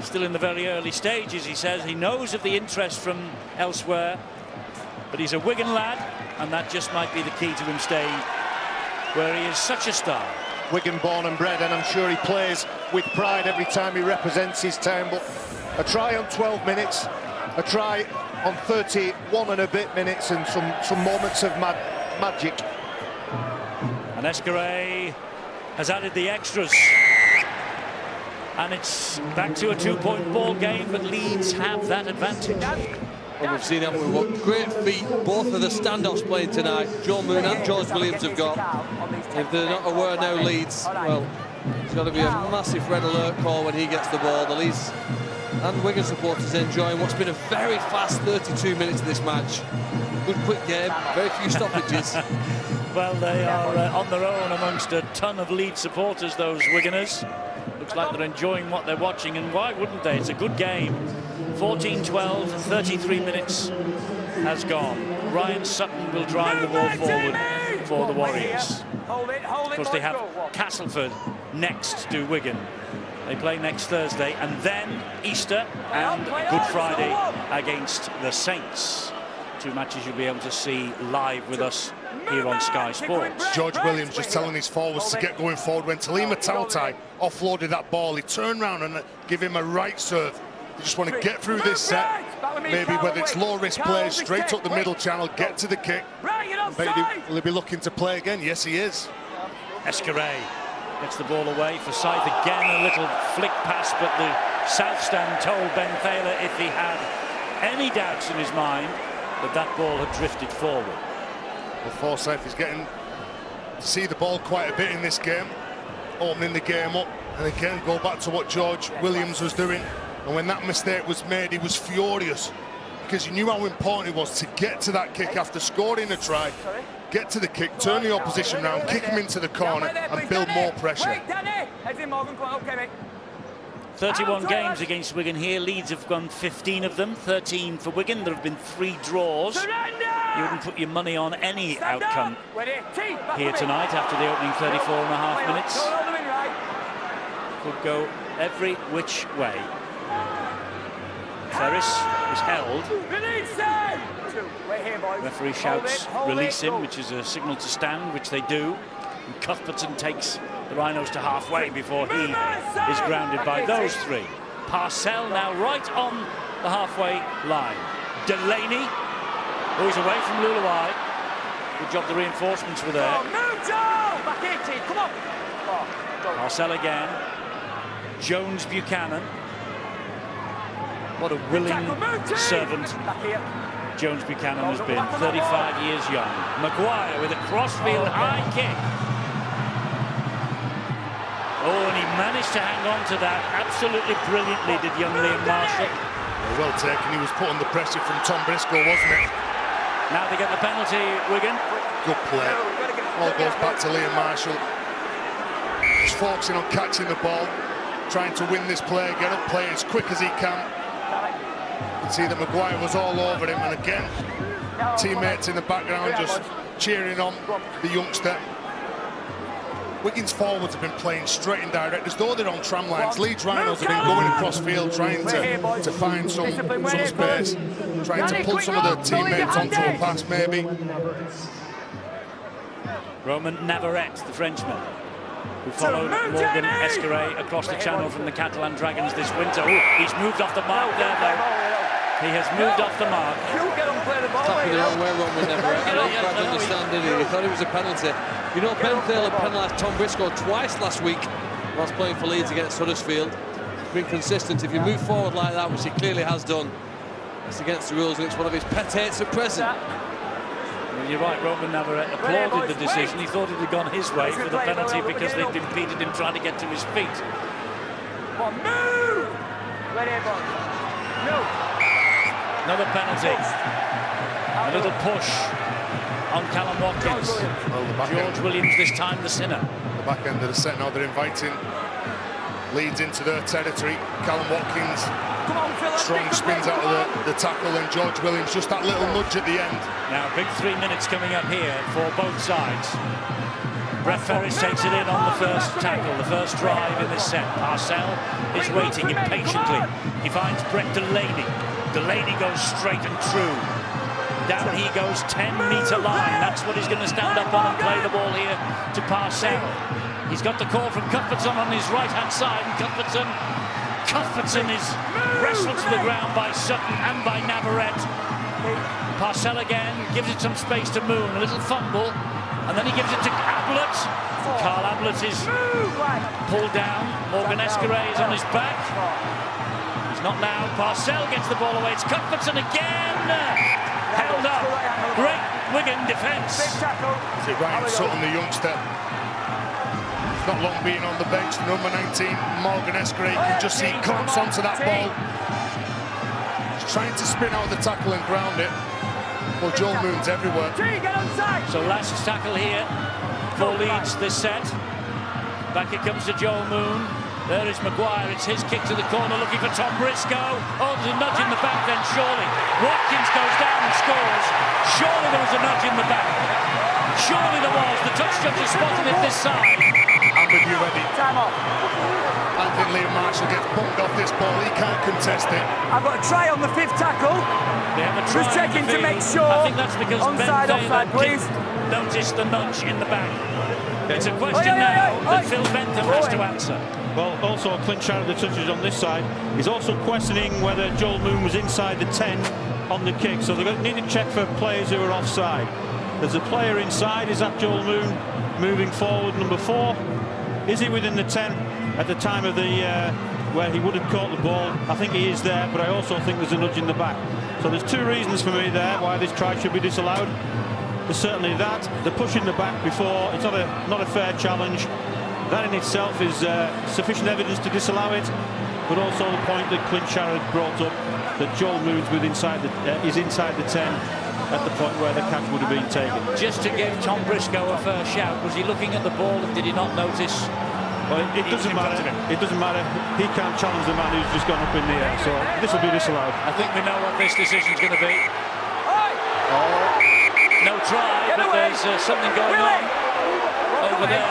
Still in the very early stages, he says. He knows of the interest from elsewhere. But he's a Wigan lad, and that just might be the key to him staying where he is such a star. Wigan born and bred, and I'm sure he plays with pride every time he represents his town. But a try on 12 minutes, a try on 31 and a bit minutes, and some moments of magic. And Escaray has added the extras. And it's back to a 2-point ball game, but Leeds have that advantage. Well, we've seen, haven't we, what great feet both of the standoffs playing tonight, Joe Moon and George Williams, have got. If they're not aware now, Leeds, well, it's got to be a massive red alert call when he gets the ball. The Leeds and Wigan supporters enjoying what's been a very fast 32 minutes of this match. Good quick game, very few stoppages. Well, they are on their own amongst a ton of Leeds supporters, those Wiganers. Looks like they're enjoying what they're watching, and why wouldn't they? It's a good game. 14-12, 33 minutes has gone. Ryan Sutton will drive the ball forward for the Warriors. Of course, they have Castleford next to Wigan. They play next Thursday, and then Easter and Good Friday against the Saints. 2 matches you'll be able to see live with us here on Sky Sports. George Williams just telling his forwards to get going forward. When Talima Tautai offloaded that ball, he turned around and gave him a right serve. They just want to get through this set. Maybe whether it's low-risk plays, straight up the middle channel, get to the kick. Will he be looking to play again? Yes, he is. Escaray gets the ball away for Scythe again. A little flick pass, but the South Stand told Ben Thaler if he had any doubts in his mind that that ball had drifted forward. Well, Forsyth is getting to see the ball quite a bit in this game, opening the game up, and again go back to what George Williams was doing. And when that mistake was made, he was furious because he knew how important it was to get to that kick after scoring a try, get to the kick, turn the opposition round, kick him into the corner and build more pressure. 31 games against Wigan here. Leeds have won 15 of them, 13 for Wigan. There have been 3 draws. You wouldn't put your money on any outcome here tonight after the opening 34.5 minutes. Could go every which way. Ferris is held. Referee shouts, release him, which is a signal to stand, which they do. And Cuthbertson takes the Rhinos to halfway before he is grounded by those 3. Parcell now right on the halfway line. Delaney, who is away from Luluai. Good job the reinforcements were there. Parcell again. Jones Buchanan. What a willing servant Jones Buchanan has been. 35 years young. Maguire with a crossfield high kick. Oh, and he managed to hang on to that absolutely brilliantly, did young Liam Marshall. Well taken. He was put under pressure from Tom Briscoe, wasn't it? Now they get the penalty, Wigan. Good play. All goes back to Liam Marshall. He's focusing on catching the ball, trying to win this play, get up, play as quick as he can. You can see that Maguire was all over him, and again, teammates in the background just cheering on the youngster. Wigan's forwards have been playing straight and direct as though they're on tram lines. Leeds Rhinos have been going across field trying to find some space, trying to pull some of the teammates onto a pass maybe. Roman Navarrete, the Frenchman, who followed Morgan Escaray across the channel from the Catalan Dragons this winter. Oh, he's moved off the mark there, though. He has moved off the mark. Tapping the wrong way, Roman Navarrete. I don't quite understand, did he? He thought it was a penalty. You know, Ben Thaler penalised Tom Briscoe twice last week whilst playing for Leeds against Huddersfield. He's been consistent. If you move forward like that, which he clearly has done, it's against the rules, and it's one of his pet hates at present. You're right, Roman Navarrete applauded the decision. He thought it had gone his way for the penalty because they'd impeded him trying to get to his feet. Come on, move! Another penalty. A little push on Callum Watkins. George Williams this time the sinner. The back end of the set now, they're inviting Leeds into their territory. Callum Watkins, strong spins out of the tackle, and George Williams just that little nudge at the end. Now, big 3 minutes coming up here for both sides. Brett Ferris takes it in on the first tackle, the first drive in this set. Parcell is waiting impatiently. He finds Brett Delaney. Delaney goes straight and true. Down he goes, 10-metre line. That's what he's going to stand up on and play the ball here to Parcell. He's got the call from Cuthbertson on his right-hand side, and Cuthbertson is wrestled to the ground by Sutton and by Navarrete. Parcell again, gives it some space to Moon, a little fumble, and then he gives it to Ablett. Carl Ablett is pulled down. Morgan Escaray is on his back. He's not now. Parcell gets the ball away. It's Cuthbertson again. Held up. Great Wigan defence. Is it Ryan Sutton, the youngster? Not long being on the bench, number 19, Morgan Escaray, you can just see he clamps onto that ball. He's trying to spin out the tackle and ground it. Well, Joel Moon's everywhere. So last tackle here for Leeds this set. Back it comes to Joel Moon. There is Maguire, it's his kick to the corner, looking for Tom Briscoe. Oh, there's a nudge in the back then, surely. Watkins goes down and scores. Surely there was a nudge in the back. Surely there was. The touch judge has spotted it this side. I'm with you, Eddie. I think Liam Marshall gets bumped off this ball. He can't contest it. I've got a try on the 5th tackle. They have a try. Just checking to make sure. I think that's because onside, offside, please. Noticed the nudge in the back. It's a question now that Phil Bentham has to answer. Well, also Clint Sharrett, the touches on this side, is also questioning whether Joel Moon was inside the 10 on the kick. So they need to check for players who are offside. There's a player inside. Is that Joel Moon moving forward, number 4? Is he within the 10 at the time of the where he would have caught the ball? I think he is there, but I also think there's a nudge in the back. So there's 2 reasons for me there why this try should be disallowed. There's certainly that, the push in the back before, it's not a fair challenge. That in itself is sufficient evidence to disallow it, but also the point that Clint Sharrett brought up, that Joel Moon's is inside the 10 at the point where the catch would have been taken. Just to give Tom Briscoe a fair shout, was he looking at the ball and did he not notice? Well, it doesn't matter. It doesn't matter. He can't challenge the man who's just gone up in the air, so this will be disallowed. I think we know what this decision's going to be. No try, but there's something going on over there.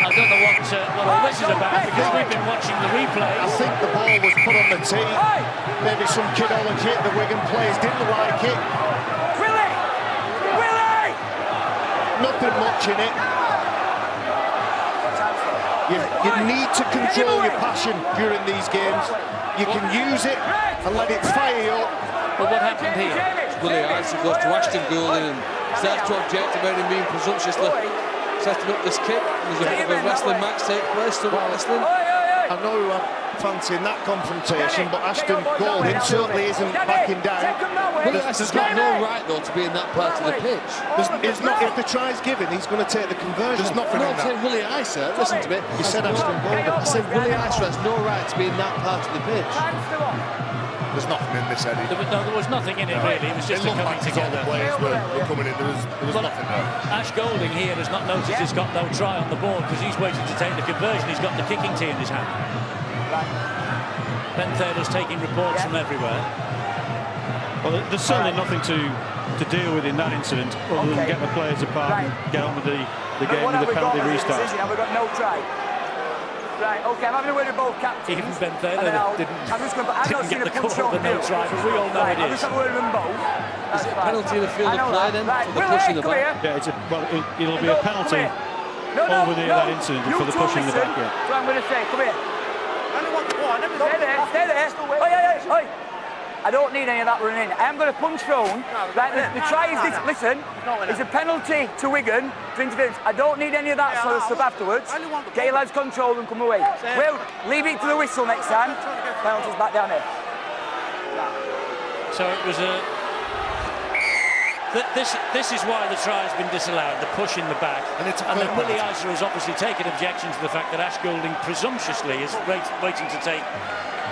I don't know what all this is about, because we've been watching the replay. I think the ball was put on the tee. Maybe some kid on the kit. The Wigan players didn't like it. Willie! Nothing much in it. You need to control your passion during these games. You can use it and let it fire you up. But what happened here? Willie Ice goes to Ashton Goulding and starts to object about him being presumptuously setting up this kick. There's a bit of a wrestling match take place, some wrestling. I know I'm fancying that confrontation, but Ashton Goulding certainly isn't backing down. Willie Ice has got no right, though, to be in that part of the pitch. If the try's given, he's going to take the conversion. There's nothing in that. I'm saying Willie Ice, listen to me. You said Ashton Goulding. I said Willie Ice has no right to be in that part of the pitch. There's nothing in this, Eddie. There was nothing in it, really. It was just a coming together. All the players were coming in. There was nothing there. Ash Goulding here has not noticed he's got no try on the board because he's waiting to take the conversion. He's got the kicking tee in his hand. Ben Thaler's taking reports from everywhere. Well, there's certainly nothing to deal with in that incident other than get the players apart and get on with the game with the penalty restart. We've got no try. Right, OK, I'm having a word with both captains. Even Ben Thaler didn't get the call for no try, but we all know it is. I'll just have a word with them both. Is it a penalty in the field of play then for the push in the back? Yeah, it'll be a penalty over that incident for the push in the back. Yeah. That's what I'm going to say. Come here. Stay there. Oi. I don't need any of that running in. I am going to punch thrown. Right, the try is this. Listen, it's a penalty to Wigan for interference. I don't need any of that sort of stuff afterwards. Get your lads controlled and come away. Will, leave it to the whistle next time. Penalty's back down here. So it was a... This is why the try has been disallowed, the push in the back. And then Willie Eisler has obviously taken objection to the fact that Ash Goulding presumptuously is waiting to take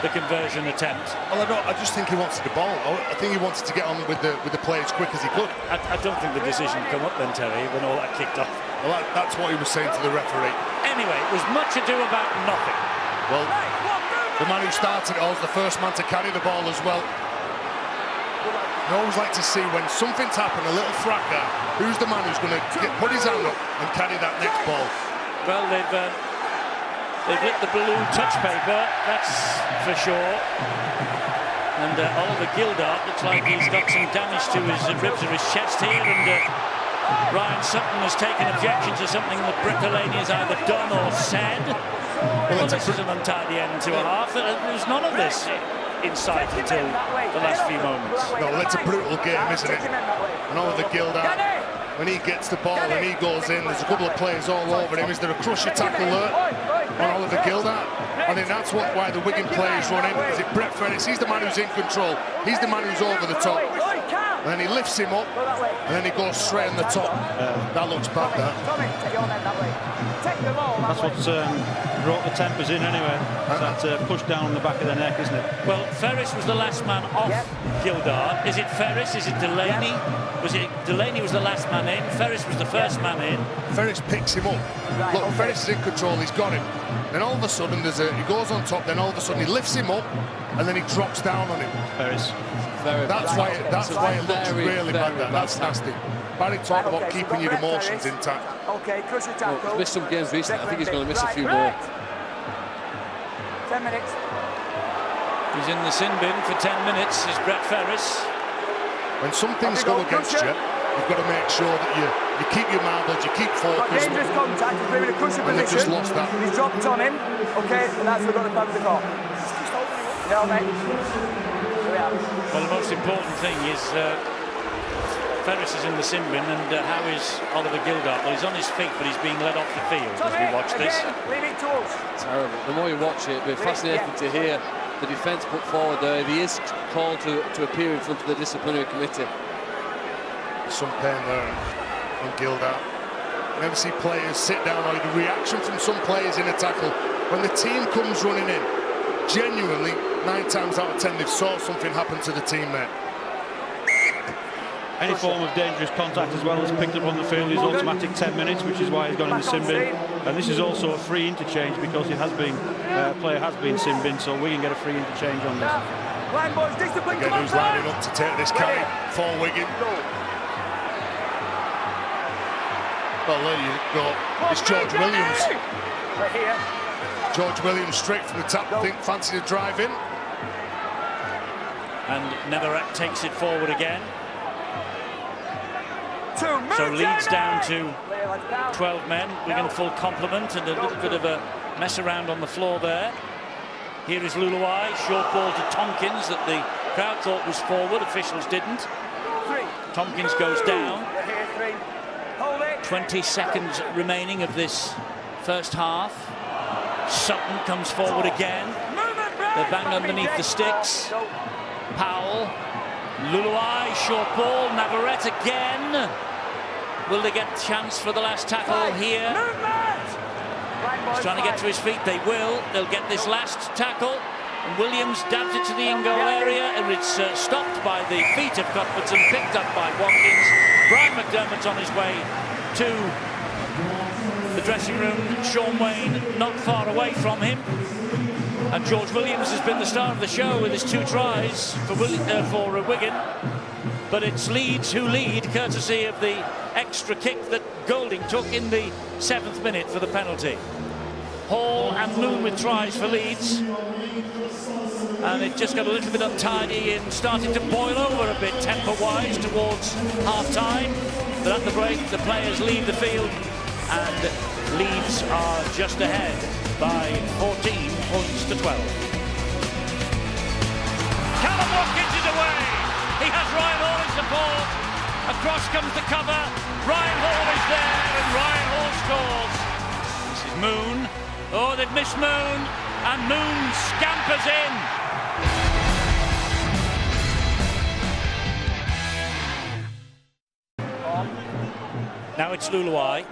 the conversion attempt. Well, I just think he wanted the ball. I think he wanted to get on with the play as quick as he could. I don't think the decision come up then, Terry, when all that kicked off. Well, that's what he was saying to the referee. Anyway, it was much ado about nothing. Well, the man who started it all was the first man to carry the ball as well. I always like to see when something's happened, a little fracas, who's the man who's going to put his hand up and carry that next ball? Well, they've lit the blue touch paper, that's for sure. And Oliver Gildart looks like he's got some damage to his ribs or his chest here. And Ryan Sutton has taken objection to something that Brett Delaney has either done or said. Well, this is an untidy end to a half. There's none of this in sight until the last few moments. No, it's a brutal game, isn't it? And Oliver Gildart, when he gets the ball and he goes in, there's a couple of players all over him. Is there a crusher tackle there on Oliver Gildart? I think that's why the Wigan players run in. Is it Brett Ferris? He's the man who's in control. He's the man who's over the top. And then he lifts him up, and then he goes straight on the top. That looks bad, that. That's what's brought the tempers in anyway. That push down on the back of the neck, isn't it? Well, Ferris was the last man off Gildart. Is it Ferris? Is it Delaney? Was it Delaney was the last man in? Ferris was the first man in. Ferris picks him up. Look, Ferris is in control. He's got him. Then all of a sudden, he goes on top. Then all of a sudden, he lifts him up, and then he drops down on him. Ferris. That's why it looks really bad. That's nasty. Barry talked about keeping your emotions intact. Okay, crusher tackle. He's missed some games recently. I think he's going to miss a few more. 10 minutes. He's in the sin bin for 10 minutes, is Brett Ferris. When some things go against you, you've got to make sure that you keep your marbles, you keep focused. Dangerous contact, he's in a crusher position. They've just lost that. He's dropped on him. Okay, and that's what we've got the penalty for. No, mate. Well, the most important thing is Ferris is in the sin bin, and how is Oliver Gildart? Well, he's on his feet, but he's being led off the field as we watch this. Leave it to us. Terrible. The more you watch it, it'll be fascinating to hear the defence put forward there. He is called to appear in front of the disciplinary committee. Some pain there on Gildart. You never see players sit down or the reaction from some players in a tackle. When the team comes running in, genuinely, 9 times out of 10, they've saw something happen to the teammate. Any form of dangerous contact as well as picked up on the field is automatic 10 minutes, which is why he's gone in the sin bin. And this is also a free interchange because it has been player has been sin bin, so we can get a free interchange on this. Line boys, discipline. Again, who's lining up to take this carry for Wigan? Well, there you go. It's George Williams. Right here. George Williams straight from the tap. I think fancy to drive in. And Neverett takes it forward again. So Leeds down to 12 men. Wigan full complement and a little bit of a mess around on the floor there. Here is Luluai, short ball to Tompkins that the crowd thought was forward, officials didn't. Tompkins goes down. 20 seconds remaining of this first half. Sutton comes forward again. They're bang underneath the sticks. Powell, Luluai, short ball, Navarrete again. Will they get a chance for the last tackle here? He's trying to get to his feet. They will. They'll get this last tackle. And Williams dabs it to the in-goal area, and it's stopped by the feet of Cuthbertson, picked up by Watkins. Brian McDermott's on his way to the dressing room. Sean Wayne not far away from him. And George Williams has been the star of the show with his 2 tries for Wigan. But it's Leeds who lead, courtesy of the extra kick that Goulding took in the 7th minute for the penalty. Hall and Moon with tries for Leeds. And it just got a little bit untidy and started to boil over a bit tempo-wise towards half-time. But at the break, the players leave the field and Leeds are just ahead by 14 points to 12. Callum Watkins is away. He has Ryan Hall in support. Across comes the cover. Ryan Hall is there and Ryan Hall scores. This is Moon. Oh, they've missed Moon. And Moon scampers in. Now it's Luluai.